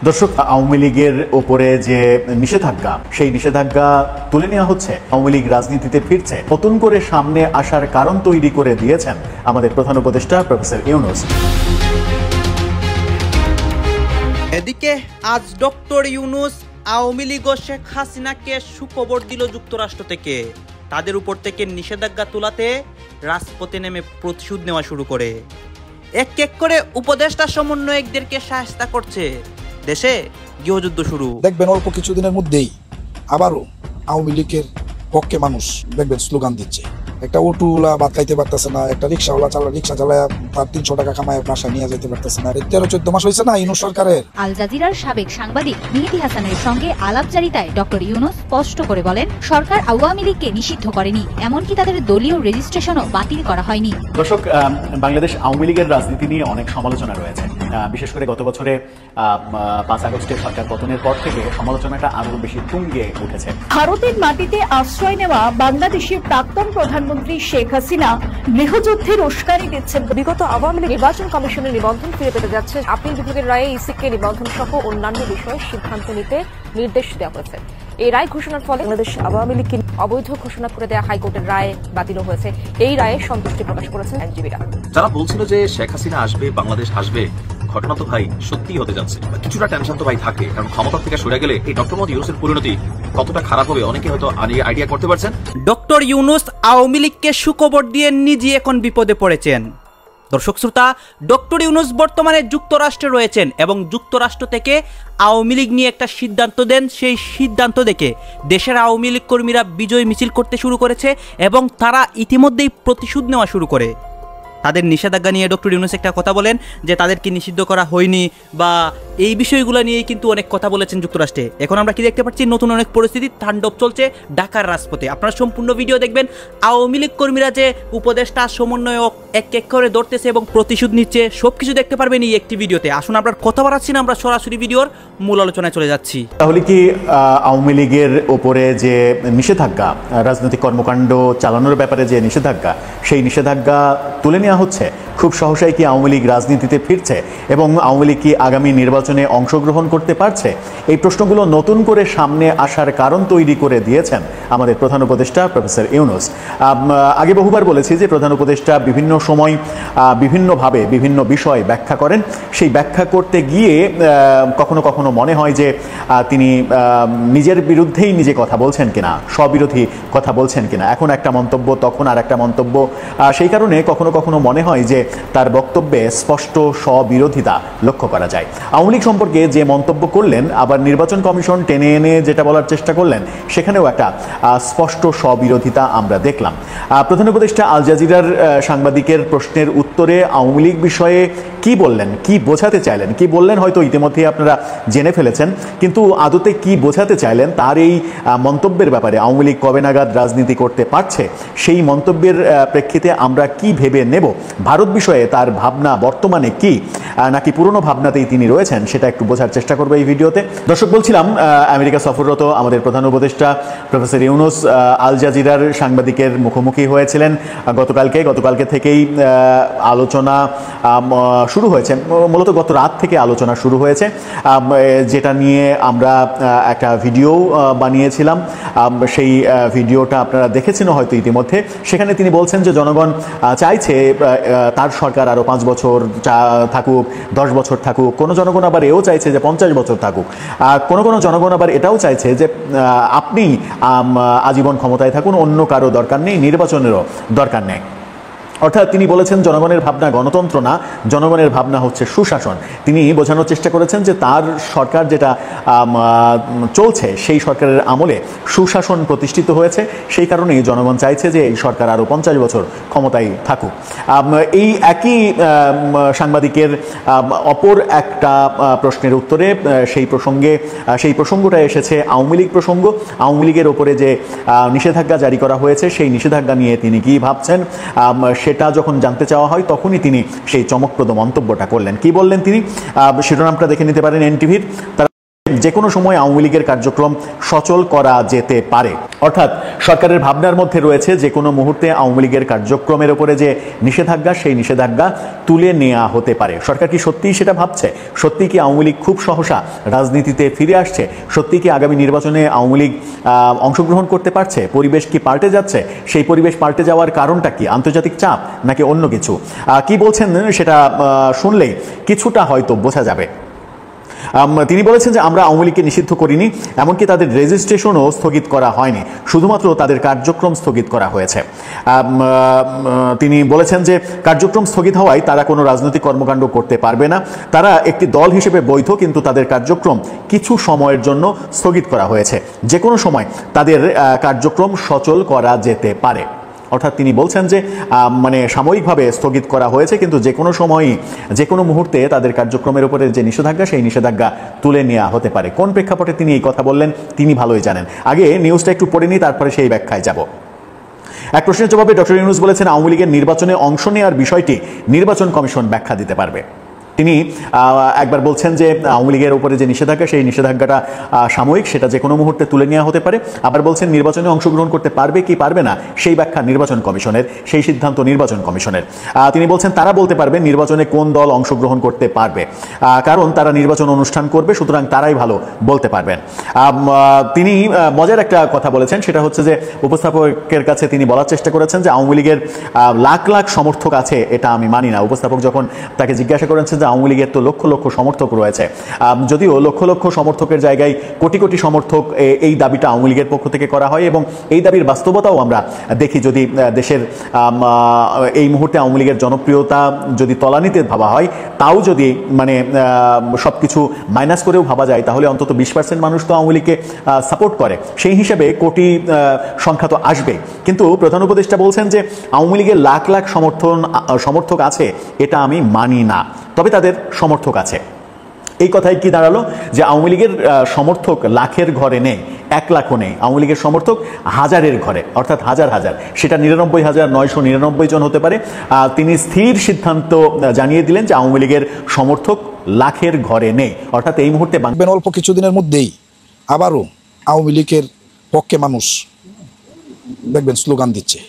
দর্শক, আওয়ামী লীগের ওপরে যে নিষেধাজ্ঞা, সেই নিষেধাজ্ঞা তুলে নেওয়া হচ্ছে। আওয়ামী লীগ রাজনীতিতে ফিরছে, নতুন করে সামনে আসার কারণ তৈরি করে দিয়েছেন আমাদের প্রধান উপদেষ্টা প্রফেসর ইউনূস। এদিকে আজ ডক্টর ইউনূস আওয়ামী লীগ ও শেখ হাসিনাকে সুখবর দিল যুক্তরাষ্ট্র থেকে। তাদের উপর থেকে নিষেধাজ্ঞা তোলাতে রাজপথে নেমে প্রতিশোধ নেওয়া শুরু করে। এক এক করে উপদেষ্টা সমন্বয়কদেরকে সহায়তা করছে। দেশে গৃহযুদ্ধ শুরু। দেখবেন অল্প কিছুদিনের মধ্যেই আবারও আওয়ামী লীগের পক্ষে মানুষ দেখবেন স্লোগান দিচ্ছে। একটা অটোওয়ালা ভাত খাইতে পারতেছে না, একটা রিক্সাওয়ালা রিক্সা চালায় তার 300 টাকা কামায় বাসা নিয়ে যেতে পারতেছে না। 13-14 মাস হয়েছে না ইউনূস সরকারের। আল জাজিরার সাবেক সাংবাদিক মেহেদী হাসানের সঙ্গে আলাপচারিতায় ডক্টর ইউনূস স্পষ্ট করে বলেন, সরকার আওয়ামী লীগকে নিষিদ্ধ করেনি, এমনকি তাদের দলীয় রেজিস্ট্রেশনও বাতিল করা হয়নি। দর্শক, বাংলাদেশ আওয়ামী লীগের রাজনীতি নিয়ে অনেক সমালোচনা রয়েছে। বিশেষ করে গত বছরে 5 আগস্টের সরকার পতনের পর থেকে সমালোচনাটা আরো বেশি তুঙ্গে উঠেছে। ভারতের মাটিতে আশ্রয় নেওয়া বাংলাদেশের প্রাক্তন প্রধানমন্ত্রী শেখ হাসিনা গৃহযুদ্ধের উস্কানি দিচ্ছেন। বিগত আওয়ামী লীগ নির্বাচন কমিশনের নিবন্ধন ফিরে পেতে যাচ্ছে। আপিল বিভাগের রায়ে ইসিকে নিবন্ধন সহ অন্যান্য বিষয়ে সিদ্ধান্ত নিতে নির্দেশ দেওয়া হয়েছে। এই রায় ঘোষণার ফলে বাংলাদেশ আওয়ামী লীগকে অবৈধ ঘোষণা করে দেওয়া হাইকোর্টের রায় বাতিল হয়েছে। এই রায়ে সন্তুষ্টি প্রকাশ করেছেন আইনজীবীরা। যারা বলছিল যে শেখ হাসিনা আসবে, বাংলাদেশ আসবে, ঘটনা তো ভাই সত্যি হতে যাচ্ছে। কিছুটা টেনশন তো ভাই থাকে, কারণ ক্ষমতা থেকে সরে গেলে এই ডক্টর মোহাম্মদ ইউনূসের পরিণতি কতটা খারাপ হবে অনেকে হয়তো আইডিয়া করতে পারছেন। ডক্টর ইউনূস আওয়ামী লীগকে সুখবর দিয়ে নিজে এখন বিপদে পড়েছেন। দর্শক শ্রোতা, ডক্টর ইউনূস বর্তমানে যুক্তরাষ্ট্রে রয়েছেন এবং যুক্তরাষ্ট্র থেকে আওয়ামী লীগ নিয়ে একটা সিদ্ধান্ত দেন। সেই সিদ্ধান্ত দেখে দেশের আওয়ামী লীগ কর্মীরা বিজয় মিছিল করতে শুরু করেছে এবং তারা ইতিমধ্যেই প্রতিশোধ নেওয়া শুরু করে। তাদের নিষেধাজ্ঞা নিয়ে ডক্টর ইউনূস একটা কথা বলেন যে তাদেরকে নিষিদ্ধ করা হয়নি বা এই বিষয়গুলো নিয়েই কিন্তু অনেক কথা বলেছেন যুক্তরাষ্ট্রে। এখন আমরা কি দেখতে পাচ্ছি, নতুন অনেক পরিস্থিতি তাণ্ডব চলছে ঢাকার রাজপথে। আপনারা সম্পূর্ণ ভিডিও দেখবেন। আওয়ামী লীগ কর্মীরা যে উপদেষ্টা সমন্বয়ক এক এক করে ধরতেছে এবং প্রতিশোধ নিচ্ছে, সবকিছু দেখতে পারবেন এই একটি ভিডিওতে। আসুন আমরা কথা বাড়াচ্ছি না, আমরা সরাসরি ভিডিওর মূল আলোচনায় চলে যাচ্ছি। তাহলে কি আওয়ামী লীগের ওপরে যে নিষেধাজ্ঞা, রাজনৈতিক কর্মকাণ্ড চালানোর ব্যাপারে যে নিষেধাজ্ঞা, সেই নিষেধাজ্ঞা তুলে নেওয়া হচ্ছে? খুব সহসাই কি আওয়ামী লীগ রাজনীতিতে ফিরছে এবং আওয়ামী লীগ কি আগামী নির্বাচনে অংশগ্রহণ করতে পারছে? এই প্রশ্নগুলো নতুন করে সামনে আসার কারণ তৈরি করে দিয়েছেন আমাদের প্রধান উপদেষ্টা প্রফেসর ইউনূস। আগে বহুবার বলেছি যে প্রধান উপদেষ্টা বিভিন্ন সময় বিভিন্নভাবে বিভিন্ন বিষয় ব্যাখ্যা করেন। সেই ব্যাখ্যা করতে গিয়ে কখনো কখনো মনে হয় যে তিনি নিজের বিরুদ্ধেই নিজে কথা বলছেন কিনা, স্ববিরোধী কথা বলছেন কিনা। এখন একটা মন্তব্য, তখন আর একটা মন্তব্য। সেই কারণে কখনো কখনো মনে হয় যে তার বক্তব্যে স্পষ্ট স্ববিরোধিতা লক্ষ্য করা যায়। আওয়ামী লীগ সম্পর্কে যে মন্তব্য করলেন, আবার নির্বাচন কমিশন টেনে এনে যেটা বলার চেষ্টা করলেন, সেখানেও একটা স্পষ্ট স্ববিরোধিতা আমরা দেখলাম। প্রধান উপদেষ্টা আল জাজিরার সাংবাদিকের প্রশ্নের উত্তরে আওয়ামী লীগ বিষয়ে কি বললেন, কি বোঝাতে চাইলেন, কি বললেন হয়তো ইতিমধ্যেই আপনারা জেনে ফেলেছেন, কিন্তু আদতে কি বোঝাতে চাইলেন তার এই মন্তব্যের ব্যাপারে, আওয়ামী লীগ কবে নাগাদ রাজনীতি করতে পারছে, সেই মন্তব্যের প্রেক্ষিতে আমরা কি ভেবে নেব, ভারত বিষয়ে তার ভাবনা বর্তমানে কি, নাকি পুরনো ভাবনাতেই তিনি রয়েছেন, সেটা একটু বোঝার চেষ্টা করবো এই ভিডিওতে। দর্শক, বলছিলাম আমেরিকা সফররত আমাদের প্রধান উপদেষ্টা প্রফেসর ইউনূস আল জাজিরার সাংবাদিকের মুখোমুখি হয়েছিলেন গতকালকে থেকেই আলোচনা শুরু হয়েছে। মূলত গত রাত থেকে আলোচনা শুরু হয়েছে, যেটা নিয়ে আমরা একটা ভিডিও বানিয়েছিলাম। সেই ভিডিওটা আপনারা দেখেছেন হয়তো ইতিমধ্যে। সেখানে তিনি বলছেন যে জনগণ চাইছে তার সরকার আরও 5 বছর থাকুক, 10 বছর থাকুক। কোনো জনগণ আবার এও চাইছে যে 50 বছর থাকুক। কোনো জনগণ আবার এটাও চাইছে যে আপনি আজীবন ক্ষমতায় থাকুন, অন্য কারো দরকার নেই, নির্বাচনেরও দরকার নেই। অর্থাৎ তিনি বলেছেন জনগণের ভাবনা গণতন্ত্র না, জনগণের ভাবনা হচ্ছে সুশাসন। তিনি বোঝানোর চেষ্টা করেছেন যে তার সরকার যেটা চলছে, সেই সরকারের আমলে সুশাসন প্রতিষ্ঠিত হয়েছে, সেই কারণেই জনগণ চাইছে যে এই সরকার আরও 50 বছর ক্ষমতায় থাকুক। এই একই সাংবাদিকের অপর একটা প্রশ্নের উত্তরে সেই প্রসঙ্গটা এসেছে আওয়ামী লীগ প্রসঙ্গ। আওয়ামী লীগের ওপরে যে নিষেধাজ্ঞা জারি করা হয়েছে, সেই নিষেধাজ্ঞা নিয়ে তিনি কি ভাবছেন, সেটা যখন জানতে চাওয়া হয় তখনই তিনি সেই চমকপ্রদ মন্তব্যটা করলেন। কি বললেন তিনি, শিরোনামটা দেখে নিতে পারেন এনটিভির। তারা যে কোনো সময় আওয়ামী লীগের কার্যক্রম সচল করা যেতে পারে। অর্থাৎ সরকারের ভাবনার মধ্যে রয়েছে যে কোনো মুহূর্তে আওয়ামী লীগের কার্যক্রমের উপরে যে নিষেধাজ্ঞা, সেই নিষেধাজ্ঞা তুলে নেওয়া হতে পারে। সরকার কি সত্যিই সেটা ভাবছে? সত্যি কি আওয়ামী লীগ খুব সহসা রাজনীতিতে ফিরে আসছে? সত্যি কি আগামী নির্বাচনে আওয়ামী লীগ অংশগ্রহণ করতে পারছে? পরিবেশ কি পাল্টে যাচ্ছে? সেই পরিবেশ পাল্টে যাওয়ার কারণটা কি? আন্তর্জাতিক চাপ নাকি অন্য কিছু? কি বলছেন সেটা শুনলেই কিছুটা হয়তো বোঝা যাবে। তিনি বলেছেন যে আমরা আওয়ামী লীগকে নিষিদ্ধ করিনি, এমনকি তাদের রেজিস্ট্রেশনও স্থগিত করা হয়নি, শুধুমাত্র তাদের কার্যক্রম স্থগিত করা হয়েছে। তিনি বলেছেন যে কার্যক্রম স্থগিত হওয়ায় তারা কোনো রাজনৈতিক কর্মকাণ্ড করতে পারবে না, তারা একটি দল হিসেবে বৈধ, কিন্তু তাদের কার্যক্রম কিছু সময়ের জন্য স্থগিত করা হয়েছে, যে কোনো সময় তাদের কার্যক্রম সচল করা যেতে পারে। অর্থাৎ তিনি বলছেন যে মানে সাময়িকভাবে স্থগিত করা হয়েছে, কিন্তু যে কোনো সময়ই যে কোনো মুহূর্তে তাদের কার্যক্রমের উপরে যে নিষেধাজ্ঞা, সেই নিষেধাজ্ঞা তুলে নেওয়া হতে পারে। কোন প্রেক্ষাপটে তিনি এই কথা বললেন তিনি ভালোই জানেন। আগে নিউজটা একটু পড়ে নিই, তারপরে সেই ব্যাখ্যায় যাব। এক প্রশ্নের জবাবে ডক্টর ইউনূস বলেছেন আওয়ামী লীগের নির্বাচনে অংশ নেওয়ার বিষয়টি নির্বাচন কমিশন ব্যাখ্যা দিতে পারবে। তিনি একবার বলছেন যে আওয়ামী লীগের উপরে যে নিষেধাজ্ঞা, সেই নিষেধাজ্ঞাটা সাময়িক, সেটা যে কোনো মুহূর্তে তুলে নেওয়া হতে পারে। আবার বলছেন নির্বাচনে অংশগ্রহণ করতে পারবে কি পারবে না সেই ব্যাখ্যা নির্বাচন কমিশনের, সেই সিদ্ধান্ত নির্বাচন কমিশনের। তিনি বলছেন তারা বলতে পারবে নির্বাচনে কোন দল অংশগ্রহণ করতে পারবে, কারণ তারা নির্বাচন অনুষ্ঠান করবে, সুতরাং তারাই ভালো বলতে পারবেন। তিনি মজার একটা কথা বলেছেন, সেটা হচ্ছে যে উপস্থাপকের কাছে তিনি বলার চেষ্টা করেছেন যে আওয়ামী লীগের লাখ লাখ সমর্থক আছে, এটা আমি মানি না। উপস্থাপক যখন তাকে জিজ্ঞাসা করেছেন আওয়ামী লীগের তো লক্ষ লক্ষ সমর্থক রয়েছে, যদিও লক্ষ লক্ষ সমর্থকের জায়গায় কোটি কোটি সমর্থক, এই দাবিটা আওয়ামী লীগের পক্ষ থেকে করা হয় এবং এই দাবির বাস্তবতাও আমরা দেখি। যদি দেশের এই মুহূর্তে আওয়ামী লীগের জনপ্রিয়তা যদি তলানিতে ভাবা হয়, তাও যদি মানে সবকিছু মাইনাস করেও ভাবা যায়, তাহলে অন্তত 20% মানুষ তো আওয়ামী লীগকে সাপোর্ট করে, সেই হিসেবে কোটি সংখ্যা তো আসবে। কিন্তু প্রধান উপদেষ্টা বলছেন যে আওয়ামী লীগের লাখ লাখ সমর্থক আছে, এটা আমি মানি না, তবে তাদের সমর্থক আছে। এই কথায় কি দাঁড়ালো? যে আওয়ামী লীগের সমর্থক লাখের ঘরে নেই, 1 লাখও নেই, আওয়ামী লীগের সমর্থক হাজারের ঘরে, অর্থাৎ হাজার হাজার, সেটা 99,999 জন হতে পারে। তিনি স্থির সিদ্ধান্ত জানিয়ে দিলেন যে আওয়ামী লীগের সমর্থক লাখের ঘরে নেই, অর্থাৎ এই মুহূর্তে অল্প কিছুদিনের মধ্যেই আবারও আওয়ামী লীগের পক্ষে মানুষ দেখবেন স্লোগান দিচ্ছে।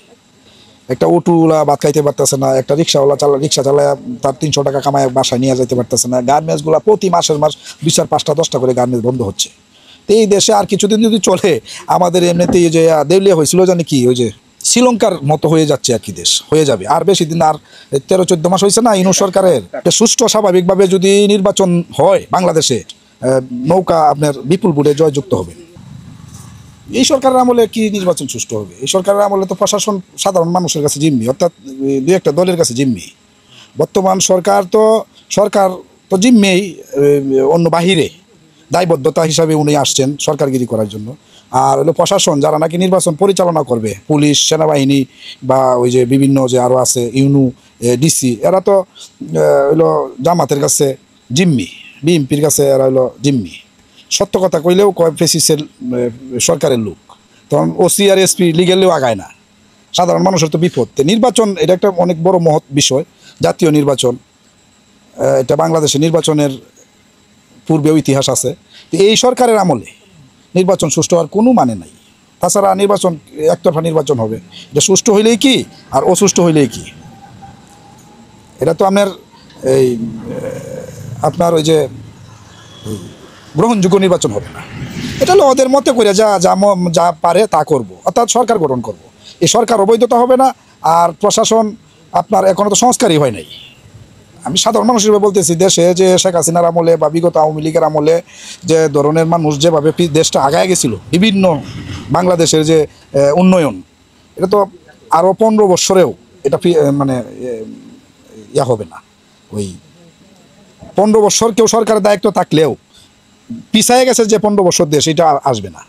একটা অটোওয়ালা ভাত খাইতে পারতেছে না, একটা রিক্সা চালায় তার 300 টাকা কামায় বাসায় নিয়ে যেতে পারতেছে না। গার্মেন্টসগুলো প্রতি মাস 2, 4, 5টা 10টা করে গার্মেন্টস বন্ধ হচ্ছে। তো এই দেশে আর কিছুদিন যদি চলে, আমাদের এমনিতেই যে দেউলিয়া হয়েছিল জানি কি, ওই যে শ্রীলঙ্কার মতো হয়ে যাচ্ছে আর কি, দেশ হয়ে যাবে। আর বেশি দিন, আর 13-14 মাস হয়েছে না ইউনূস সরকারের। সুষ্ঠু স্বাভাবিকভাবে যদি নির্বাচন হয় বাংলাদেশে, নৌকা আপনার বিপুল ভোটে জয়যুক্ত হবে। এই সরকারের আমলে কি নির্বাচন সুষ্ঠু হবে? এই সরকারের আমলে তো প্রশাসন সাধারণ মানুষের কাছে জিম্মি, অর্থাৎ 2-1টা দলের কাছে জিম্মি। বর্তমান সরকার তো জিম্মেই অন্য বাহিরে দায়বদ্ধতা হিসাবে উনি আসছেন সরকারগিরি করার জন্য। আর হলো প্রশাসন, যারা নাকি নির্বাচন পরিচালনা করবে, পুলিশ, সেনাবাহিনী বা ওই যে বিভিন্ন যে আরও আছে ইউনু, ডিসি, এরা তো হলো জামাতের কাছে জিম্মি, বিএনপির কাছে এরা হলো জিম্মি। সত্য কথা কইলেও ফেসিসের সরকারের লোক, তখন ওসি আর এসপি লিগেলেও আগায় না। সাধারণ মানুষের তো বিপদ। নির্বাচন এটা একটা অনেক বড় মহৎ বিষয়, জাতীয় নির্বাচন। এটা বাংলাদেশের নির্বাচনের পূর্বেও ইতিহাস আছে। এই সরকারের আমলে নির্বাচন সুষ্ঠু হওয়ার কোনো মানে নাই। তাছাড়া নির্বাচন একতরফা নির্বাচন হবে, এটা সুষ্ঠু হইলেই কি আর অসুষ্ঠু হইলেই কি? এটা তো আপনার ওই যে গ্রহণযোগ্য নির্বাচন হবে না। এটা হলো ওদের মতে করে যা পারে তা করব, অর্থাৎ সরকার গঠন করব। এই সরকার অবৈধতা হবে না, আর প্রশাসন আপনার এখনো তো সংস্কারই হয় নাই। আমি সাধারণ মানুষ হিসেবে বলতেছি, দেশে যে শেখ হাসিনার আমলে বা বিগত আওয়ামী লীগের আমলে যে ধরনের মানুষ যেভাবে দেশটা আগায় গেছিল, বিভিন্ন বাংলাদেশের যে উন্নয়ন, এটা তো আরও 15 বছরেও এটা মানে হবে না। ওই 15 বছর কেউ সরকারের দায়িত্ব থাকলেও পিছায় গেছে যে 15 বছর দেশ, এটা আসবে না।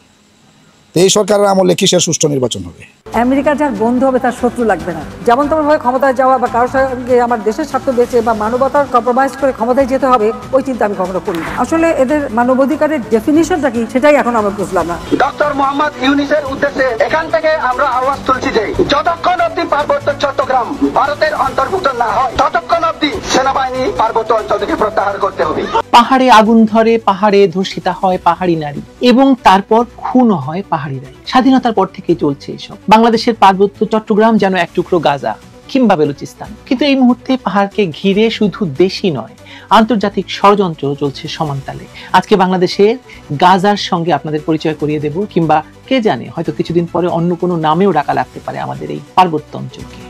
তো এই সরকারের আমলে কিসের সুষ্ঠু নির্বাচন হবে? আমেরিকা যার বন্ধু হবে তার শত্রু লাগবে না। যেমন তেমনভাবে ক্ষমতায় যাওয়া বা কারোর সঙ্গে আমার দেশের স্বার্থ বেঁচে বা মানবতার কম্প্রোমাইজ করে ক্ষমতায় যেতে হবে, ওই চিন্তা আমি কখনো করি না। আসলে এদের মানবাধিকারের ডেফিনিশনটা কি সেটাই এখন আমরা বুঝলাম না। ডক্টর মোহাম্মদ ইউনূসের উদ্দেশ্যে এখান থেকে আমরা আওয়াজ তুলছি যে যতক্ষণ অব্দি পার্বত্য চট্টগ্রাম ভারতের অন্তর্ভুক্ত না হয় ততক্ষণ অব্দি সেনাবাহিনী পার্বত্য অঞ্চল থেকে প্রত্যাহার করতে হবে। পাহাড়ে আগুন ধরে, পাহাড়ে ধর্ষিতা হয় পাহাড়ি নারী এবং তারপর খুন হয় পাহাড়িরাই। স্বাধীনতার পর থেকেই চলছে এসব। বাংলাদেশের পার্বত্য চট্টগ্রাম যেন এক টুকরো গাজা কিংবা বেলুচিস্তান। কিন্তু এই মুহূর্তে পাহাড়কে ঘিরে শুধু দেশই নয়, আন্তর্জাতিক ষড়যন্ত্র চলছে সমানতালে। আজকে বাংলাদেশের গাজার সঙ্গে আপনাদের পরিচয় করিয়ে দেব, কিংবা কে জানে হয়তো কিছুদিন পরে অন্য কোনো নামেও ডাকা লাগতে পারে আমাদের এই পার্বত্য অঞ্চলকে।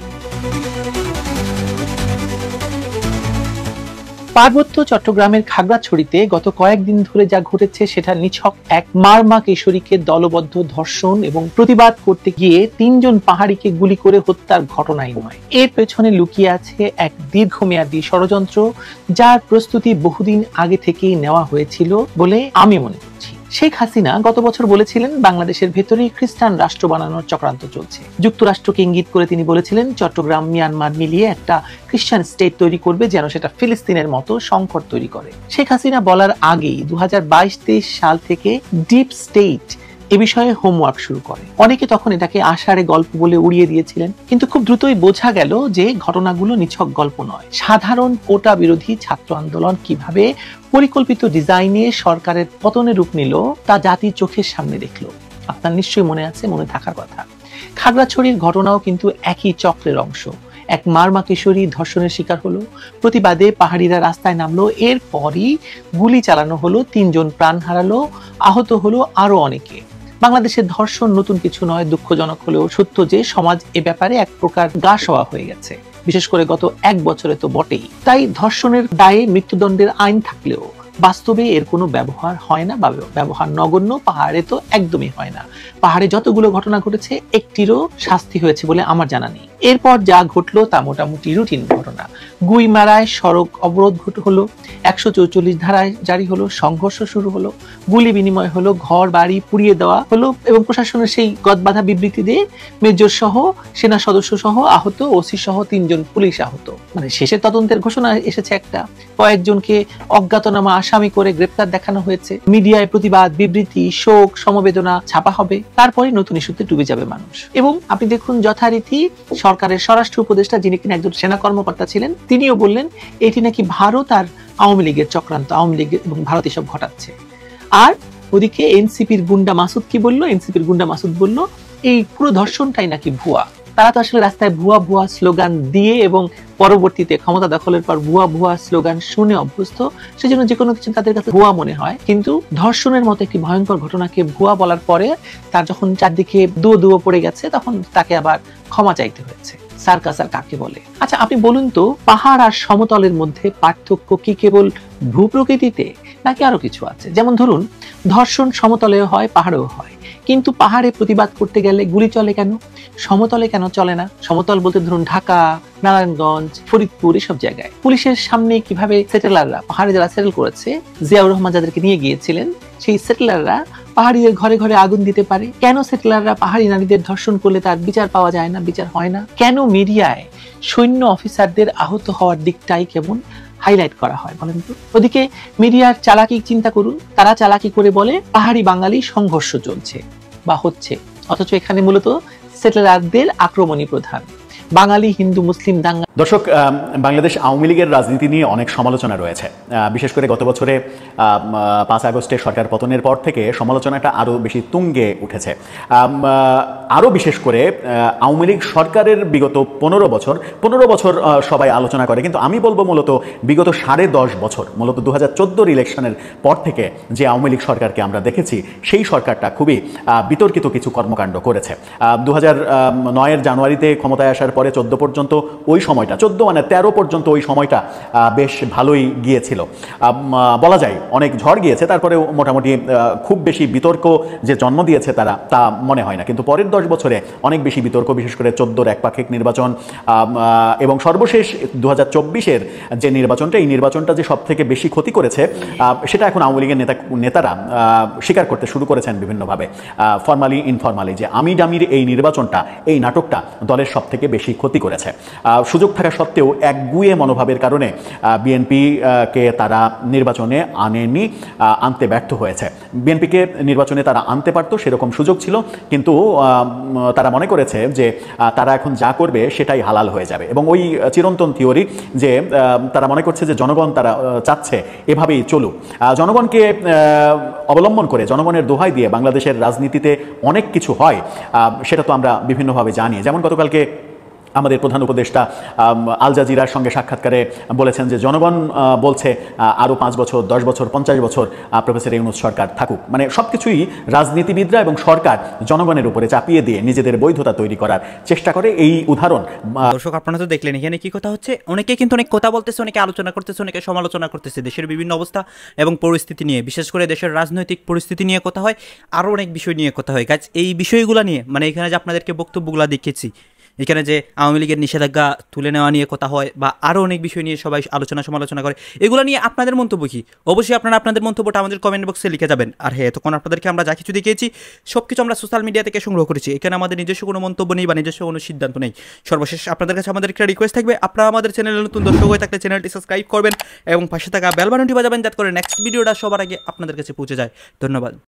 পার্বত্য চট্টগ্রামের খাগড়াছড়িতে গত কয়েকদিন ধরে যা ঘটেছে সেটা নিছক এক মারমা কিশোরীকে দলবদ্ধ ধর্ষণ এবং প্রতিবাদ করতে গিয়ে 3 জন পাহাড়িকে গুলি করে হত্যার ঘটনাই নয়। এর পেছনে লুকিয়ে আছে এক দীর্ঘমেয়াদী ষড়যন্ত্র, যার প্রস্তুতি বহুদিন আগে থেকেই নেওয়া হয়েছিল বলে আমি মনে করছি। শেখ হাসিনা গত বছর বলেছিলেন বাংলাদেশের ভেতরেই খ্রিস্টান রাষ্ট্র বানানোর চক্রান্ত চলছে। যুক্তরাষ্ট্রকে ইঙ্গিত করে তিনি বলেছিলেন চট্টগ্রাম মিয়ানমার মিলিয়ে একটা খ্রিস্টান স্টেট তৈরি করবে, যেন সেটা ফিলিস্তিনের মতো সংকট তৈরি করে। শেখ হাসিনা বলার আগেই 2022-23 সাল থেকে ডিপ স্টেট এ বিষয়ে হোমওয়ার্ক শুরু করে। অনেকে তখন এটাকে আষাঢ়ে গল্প বলে উড়িয়ে দিয়েছিলেন, কিন্তু খুব দ্রুতই বোঝা গেল যে ঘটনাগুলো নিছক গল্প নয়। সাধারণ কোটা বিরোধী ছাত্র আন্দোলন কিভাবে পরিকল্পিত ডিজাইনে সরকারের পতনের রূপ নিল তা জাতি চোখের সামনে দেখলো। আপনার নিশ্চয়ই মনে আছে, মনে থাকার কথা। খাগড়াছড়ির ঘটনাও কিন্তু একই চক্রের অংশ। এক মারমা কিশোরী ধর্ষণের শিকার হলো, প্রতিবাদে পাহাড়িরা রাস্তায় নামলো, এরপরই গুলি চালানো হলো, 3 জন প্রাণ হারালো, আহত হলো আরো অনেকে। বাংলাদেশের ধর্ষণ নতুন কিছু নয়, দুঃখজনক হলেও সত্য যে সমাজ এ ব্যাপারে এক প্রকার গা সওয়া হয়ে গেছে, বিশেষ করে গত 1 বছরে তো বটেই। তাই ধর্ষণের দায়ে মৃত্যুদণ্ডের আইন থাকলেও বাস্তবে এর কোনো ব্যবহার হয় না, বা ব্যবহার নগণ্য। পাহাড়ে তো একদমই হয় না। পাহাড়ে যতগুলো ঘটনা ঘটেছে একটিরও শাস্তি হয়েছে বলে আমার জানা নেই। এরপর যা ঘটলো তা মোটামুটি রুটিন ঘটনা। গুইমারায় সড়ক অবরোধ হলো, 144 ধারায় জারি হলো, সংঘর্ষ শুরু হলো, গুলি বিনিময় হলো, ঘর বাড়ি পুড়িয়ে দেওয়া হলো এবং প্রশাসনের সেই গদবাধা বিবৃতি দিয়ে মেজর সহ সেনা সদস্য সহ আহত, ওসি সহ 3 জন পুলিশ আহত। মানে শেষের তদন্তের ঘোষণা এসেছে একটা, কয়েকজনকে অজ্ঞাতনামা আসামি করে গ্রেপ্তার দেখানো হয়েছে। মিডিয়ায় প্রতিবাদ, বিবৃতি, শোক, সমবেদনা ছাপা হবে, তারপরে নতুন ইস্যুতে ডুবে যাবে মানুষ। এবং আপনি দেখুন যথারীতি সরকারের স্বরাষ্ট্র উপদেষ্টা, যিনি কিনা একজন সেনা কর্মকর্তা ছিলেন, তিনিও বললেন এটি নাকি ভারত আর আওয়ামী লীগের চক্রান্ত, আওয়ামী লীগ এবং ভারত এসব ঘটাচ্ছে। আর ওদিকে এনসিপির গুন্ডা মাসুদ কি বললো? এনসিপির গুন্ডা মাসুদ বলল এই পুরো ধর্ষণটাই নাকি ভুয়া। তারা তো আসলে রাস্তায় ভুয়া ভুয়া স্লোগান দিয়ে এবং পরবর্তীতে ক্ষমতা দখলের পর ভুয়া ভুয়া স্লোগান শুনে অভ্যস্ত, সেজন্য যে কোনো কিছু তাদের কাছে ভুয়া মনে হয়। কিন্তু ধর্ষণের মতো একটি ভয়ঙ্কর ঘটনাকে ভুয়া বলার পরে তার যখন চারদিকে দুয়ো পড়ে গেছে, তখন তাকে আবার ক্ষমা চাইতে হয়েছে। সার্কাস আর কাকে বলে? আচ্ছা আপনি বলুন তো, পাহাড় আর সমতলের মধ্যে পার্থক্য কি কেবল ভূপ্রকৃতিতে, নাকি আরো কিছু আছে? যেমন ধরুন, ধর্ষণ সমতলেও হয়, পাহাড়েও হয়, কিন্তু পাহাড়ে প্রতিবাদ করতে গেলে গুলি চলে কেন, সমতলে কেন চলে না? সমতল বলতে ধরুন ঢাকা, নারায়ণগঞ্জ, ফরিদপুর, এসব জায়গায় পুলিশের সামনে কিভাবে সেটেলাররা, পাহাড়ে যারা সেটেল করেছে, জিয়াউর রহমান যাদেরকে নিয়ে গিয়েছিলেন, সেই সেটেলাররা পাহাড়িদের ঘরে ঘরে আগুন দিতে পারে। কেন সেটেলাররা পাহাড়ি নারীদের ধর্ষণ করলে তার বিচার পাওয়া যায় না, বিচার হয় না? কেন মিডিয়ায় সৈন্য অফিসারদের আহত হওয়ার দিকটাই কেমন হাইলাইট করা হয় বলেন তো? ওদিকে মিডিয়ার চালাকি চিন্তা করুন, তারা চালাকি করে বলে পাহাড়ি বাঙালি সংঘর্ষ চলছে বা হচ্ছে, অথচ এখানে মূলত সেটেলারদের আক্রমণই প্রধান। বাঙালি হিন্দু মুসলিম দাঙ্গা। দর্শক, বাংলাদেশ আওয়ামী লীগের রাজনীতি নিয়ে অনেক সমালোচনা রয়েছে। বিশেষ করে গত বছরে 5 আগস্টে সরকার পতনের পর থেকে সমালোচনাটা আরও বেশি তুঙ্গে উঠেছে। আরও বিশেষ করে আওয়ামী লীগ সরকারের বিগত 15 বছর সবাই আলোচনা করে, কিন্তু আমি বলবো মূলত বিগত 10.5 বছর, মূলত 2014 ইলেকশনের পর থেকে যে আওয়ামী লীগ সরকারকে আমরা দেখেছি, সেই সরকারটা খুবই বিতর্কিত কিছু কর্মকাণ্ড করেছে। 2009 জানুয়ারিতে ক্ষমতায় আসার তারপরে 14 পর্যন্ত ওই সময়টা 14 মানে 13 পর্যন্ত ওই সময়টা বেশ ভালোই গিয়েছিল বলা যায়। অনেক ঝড় গিয়েছে, তারপরেও মোটামুটি খুব বেশি বিতর্ক যে জন্ম দিয়েছে তারা তা মনে হয় না। কিন্তু পরের 10 বছরে অনেক বেশি বিতর্ক, বিশেষ করে 14-র একপাক্ষিক নির্বাচন এবং সর্বশেষ 2024-এর যে নির্বাচনটা, এই নির্বাচনটা যে সব থেকে বেশি ক্ষতি করেছে সেটা এখন আওয়ামী লীগের নেতারা স্বীকার করতে শুরু করেছেন বিভিন্নভাবে, ফর্মালি ইনফর্মালি, যে আমি ডামির এই নির্বাচনটা, এই নাটকটা দলের সব থেকে বেশি ক্ষতি করেছে। সুযোগ থাকা সত্ত্বেও একগুঁয়ে মনোভাবের কারণে বিএনপিকে তারা নির্বাচনে আনতে ব্যর্থ হয়েছে। বিএনপিকে নির্বাচনে তারা আনতে পারতো, সেরকম সুযোগ ছিল, কিন্তু তারা মনে করেছে যে তারা এখন যা করবে সেটাই হালাল হয়ে যাবে। এবং ওই চিরন্তন থিওরি যে তারা মনে করছে যে জনগণ তারা চাচ্ছে এভাবেই চলুক। জনগণকে অবলম্বন করে, জনগণের দোহাই দিয়ে বাংলাদেশের রাজনীতিতে অনেক কিছু হয়, সেটা তো আমরা বিভিন্নভাবে জানি। যেমন গতকালকে আমাদের প্রধান উপদেষ্টা আল জাজিরার সঙ্গে সাক্ষাৎকারে বলেছেন যে জনগণ বলছে আরও 5 বছর, 10 বছর, 50 বছর প্রফেসর ইউনূস সরকার থাকুক। মানে সব কিছুই রাজনীতিবিদরা এবং সরকার জনগণের উপরে চাপিয়ে দিয়ে নিজেদের বৈধতা তৈরি করার চেষ্টা করে। এই উদাহরণ দর্শক আপনারা তো দেখলেন এখানে কি কথা হচ্ছে। অনেকে কিন্তু অনেক কথা বলতেছে, অনেকে আলোচনা করতেছে, অনেকে সমালোচনা করতেছে দেশের বিভিন্ন অবস্থা এবং পরিস্থিতি নিয়ে, বিশেষ করে দেশের রাজনৈতিক পরিস্থিতি নিয়ে কথা হয়, আরও অনেক বিষয় নিয়ে কথা হয়। গাছ এই বিষয়গুলো নিয়ে, মানে এখানে যে আপনাদেরকে বক্তব্যগুলো দেখেছি, এখানে যে আওয়ামী লীগের নিষেধাজ্ঞা তুলে নেওয়া নিয়ে কথা হয় বা আরও অনেক বিষয় নিয়ে সবাই আলোচনা সমালোচনা করে, এগুলো নিয়ে আপনাদের মন্তব্য কি? অবশ্যই আপনারা আপনাদের মন্তব্যটা আমাদের কমেন্ট বক্সে লিখে যাবেন। আর হ্যাঁ, তখন আপনাদেরকে আমরা যা কিছু দেখিয়েছি সব কিছু আমরা সোশ্যাল মিডিয়া থেকে সংগ্রহ করেছি। এখানে আমাদের নিজস্ব কোনো মন্তব্য নেই বা নিজস্ব কোনো সিদ্ধান্ত নেই। সর্বশেষ আপনাদের কাছে আমাদের একটা রিকোয়েস্ট থাকবে, আপনারা আমাদের চ্যানেলে নতুন দর্শক হয়ে থাকলে চ্যানেলটি সাবস্ক্রাইব করবেন এবং পাশে থাকা বেল বাটনটি বাজাবেন, যাতে করে নেক্সট ভিডিওটা সবার আগে আপনাদের কাছে পৌঁছে যায়। ধন্যবাদ।